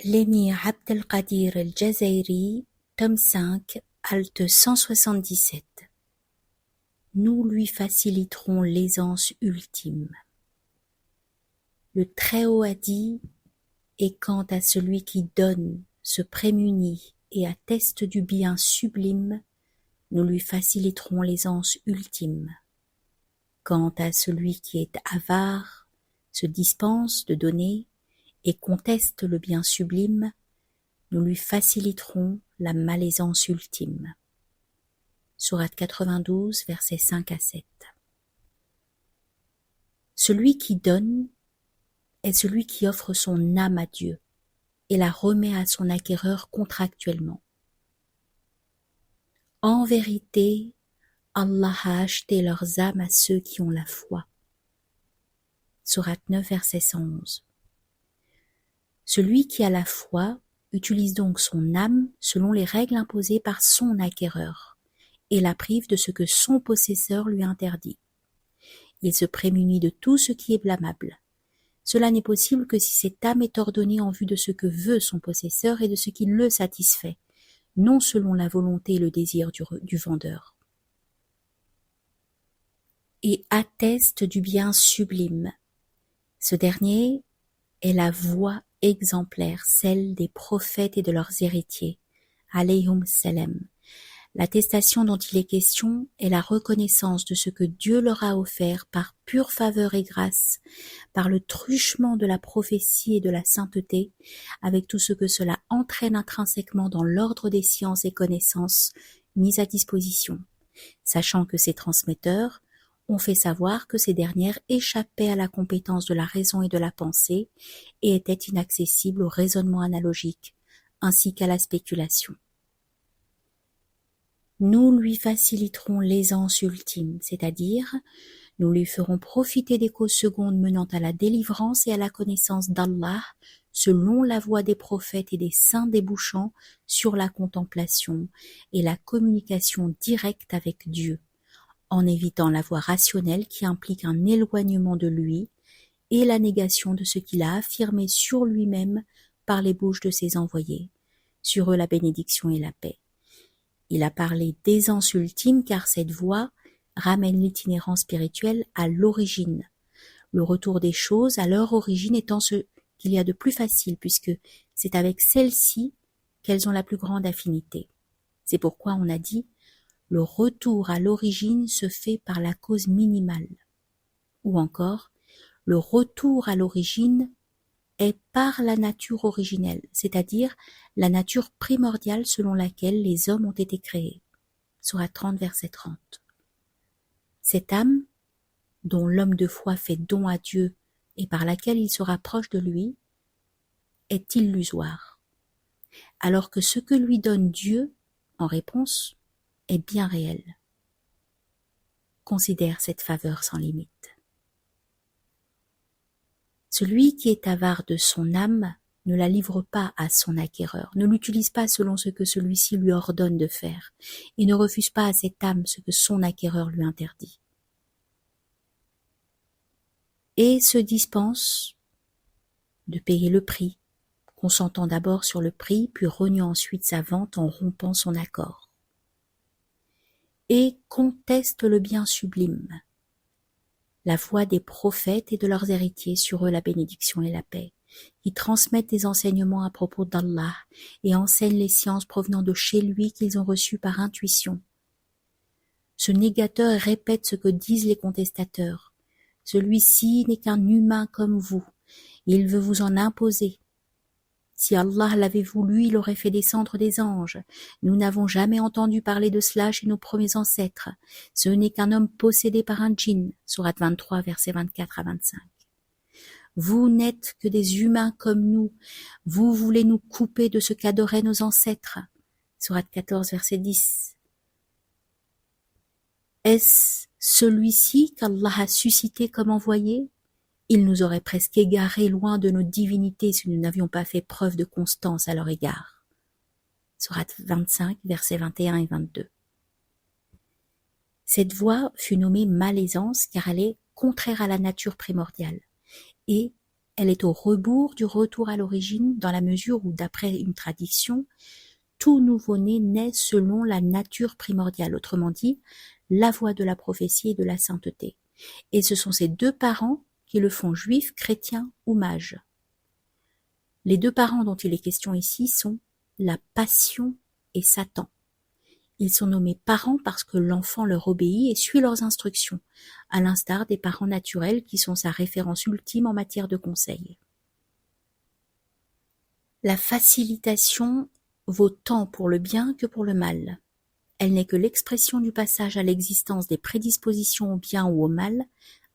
L'émir Abdelkadir el-Jazairi, tome 5, halte 177. Nous lui faciliterons l'aisance ultime. Le Très-Haut a dit, et quant à celui qui donne, se prémunit et atteste du bien sublime, nous lui faciliterons l'aisance ultime. Quant à celui qui est avare, se dispense de donner et conteste le bien sublime, nous lui faciliterons la malaisance ultime. Sourate 92, versets 5 à 7. Celui qui donne est celui qui offre son âme à Dieu et la remet à son acquéreur contractuellement. En vérité, Allah a acheté leurs âmes à ceux qui ont la foi. Sourate 9, verset 111. Celui qui a la foi utilise donc son âme selon les règles imposées par son acquéreur et la prive de ce que son possesseur lui interdit. Il se prémunit de tout ce qui est blâmable. Cela n'est possible que si cette âme est ordonnée en vue de ce que veut son possesseur et de ce qui le satisfait, non selon la volonté et le désir du vendeur. Et atteste du bien sublime. Ce dernier est la voie exemplaire, celle des prophètes et de leurs héritiers, alayhum salam. L'attestation dont il est question est la reconnaissance de ce que Dieu leur a offert par pure faveur et grâce, par le truchement de la prophétie et de la sainteté, avec tout ce que cela entraîne intrinsèquement dans l'ordre des sciences et connaissances mises à disposition, sachant que ces transmetteurs ont fait savoir que ces dernières échappaient à la compétence de la raison et de la pensée et étaient inaccessibles au raisonnement analogique, ainsi qu'à la spéculation. Nous lui faciliterons l'aisance ultime, c'est-à-dire nous lui ferons profiter des causes secondes menant à la délivrance et à la connaissance d'Allah, selon la voie des prophètes et des saints débouchant sur la contemplation et la communication directe avec Dieu, en évitant la voie rationnelle qui implique un éloignement de lui et la négation de ce qu'il a affirmé sur lui-même par les bouches de ses envoyés, sur eux la bénédiction et la paix. Il a parlé d'aisance ultime car cette voie ramène l'itinérance spirituelle à l'origine, le retour des choses à leur origine étant ce qu'il y a de plus facile puisque c'est avec celle-ci qu'elles ont la plus grande affinité. C'est pourquoi on a dit le retour à l'origine se fait par la cause minimale. Ou encore, le retour à l'origine est par la nature originelle, c'est-à-dire la nature primordiale selon laquelle les hommes ont été créés. Sourate 30, verset 30. Cette âme, dont l'homme de foi fait don à Dieu et par laquelle il se rapproche de lui, est illusoire, alors que ce que lui donne Dieu, en réponse, est bien réel. Considère cette faveur sans limite. Celui qui est avare de son âme ne la livre pas à son acquéreur, ne l'utilise pas selon ce que celui-ci lui ordonne de faire, et ne refuse pas à cette âme ce que son acquéreur lui interdit. Et se dispense de payer le prix, consentant d'abord sur le prix, puis reniant ensuite sa vente en rompant son accord. Et conteste le bien sublime, la voie des prophètes et de leurs héritiers, sur eux la bénédiction et la paix, qui transmettent des enseignements à propos d'Allah et enseignent les sciences provenant de chez lui qu'ils ont reçues par intuition. Ce négateur répète ce que disent les contestateurs. Celui-ci n'est qu'un humain comme vous. Il veut vous en imposer. Si Allah l'avait voulu, il aurait fait descendre des anges. Nous n'avons jamais entendu parler de cela chez nos premiers ancêtres. Ce n'est qu'un homme possédé par un djinn. Sourate 23, versets 24 à 25. Vous n'êtes que des humains comme nous. Vous voulez nous couper de ce qu'adoraient nos ancêtres. Sourate 14, verset 10. Est-ce celui-ci qu'Allah a suscité comme envoyé ? Il nous aurait presque égarés loin de nos divinités si nous n'avions pas fait preuve de constance à leur égard. Sourate 25, versets 21 et 22. Cette voie fut nommée malaisance car elle est contraire à la nature primordiale et Elle est au rebours du retour à l'origine dans la mesure où, d'après une tradition, tout nouveau-né naît selon la nature primordiale, autrement dit, la voie de la prophétie et de la sainteté. Et ce sont ces deux parents qui le font juif, chrétien ou mage. Les deux parents dont il est question ici sont la passion et Satan. Ils sont nommés parents parce que l'enfant leur obéit et suit leurs instructions, à l'instar des parents naturels qui sont sa référence ultime en matière de conseil. La facilitation vaut tant pour le bien que pour le mal. Elle n'est que l'expression du passage à l'existence des prédispositions au bien ou au mal,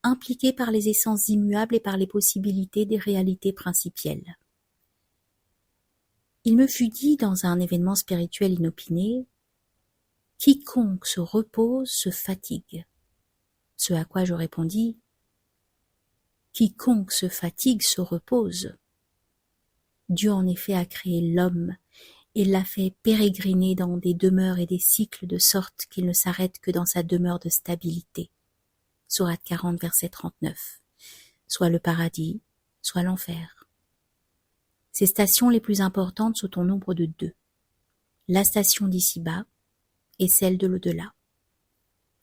impliquées par les essences immuables et par les possibilités des réalités principielles. Il me fut dit dans un événement spirituel inopiné, « Quiconque se repose se fatigue ». Ce à quoi je répondis, « Quiconque se fatigue se repose ». Dieu en effet a créé l'homme et l'a fait pérégriner dans des demeures et des cycles de sorte qu'il ne s'arrête que dans sa demeure de stabilité. Sourate 40, verset 39. Soit le paradis, soit l'enfer. Ces stations les plus importantes sont au nombre de 2. La station d'ici-bas et celle de l'au-delà.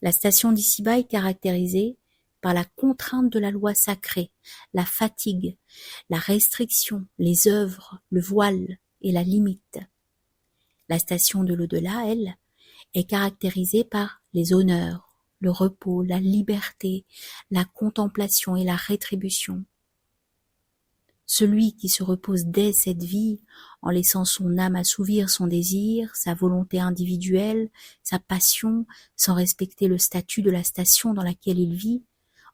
La station d'ici-bas est caractérisée par la contrainte de la loi sacrée, la fatigue, la restriction, les œuvres, le voile et la limite. La station de l'au-delà, elle, est caractérisée par les honneurs, le repos, la liberté, la contemplation et la rétribution. Celui qui se repose dès cette vie, en laissant son âme assouvir son désir, sa volonté individuelle, sa passion, sans respecter le statut de la station dans laquelle il vit,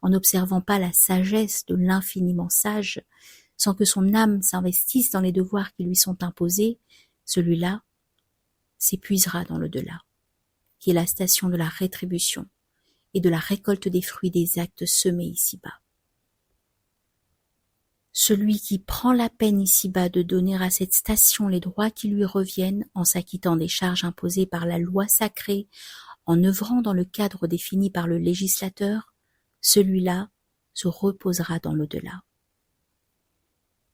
en n'observant pas la sagesse de l'infiniment sage, sans que son âme s'investisse dans les devoirs qui lui sont imposés, celui-là s'épuisera dans l'au-delà, qui est la station de la rétribution et de la récolte des fruits des actes semés ici-bas. Celui qui prend la peine ici-bas de donner à cette station les droits qui lui reviennent en s'acquittant des charges imposées par la loi sacrée, en œuvrant dans le cadre défini par le législateur, celui-là se reposera dans l'au-delà.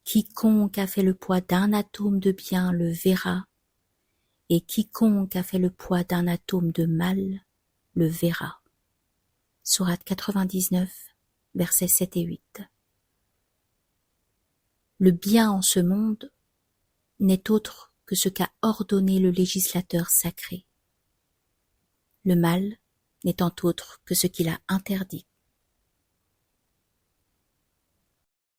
Quiconque a fait le poids d'un atome de bien le verra, et quiconque a fait le poids d'un atome de mal le verra. Sourate 99, versets 7 et 8. Le bien en ce monde n'est autre que ce qu'a ordonné le législateur sacré. Le mal n'étant autre que ce qu'il a interdit.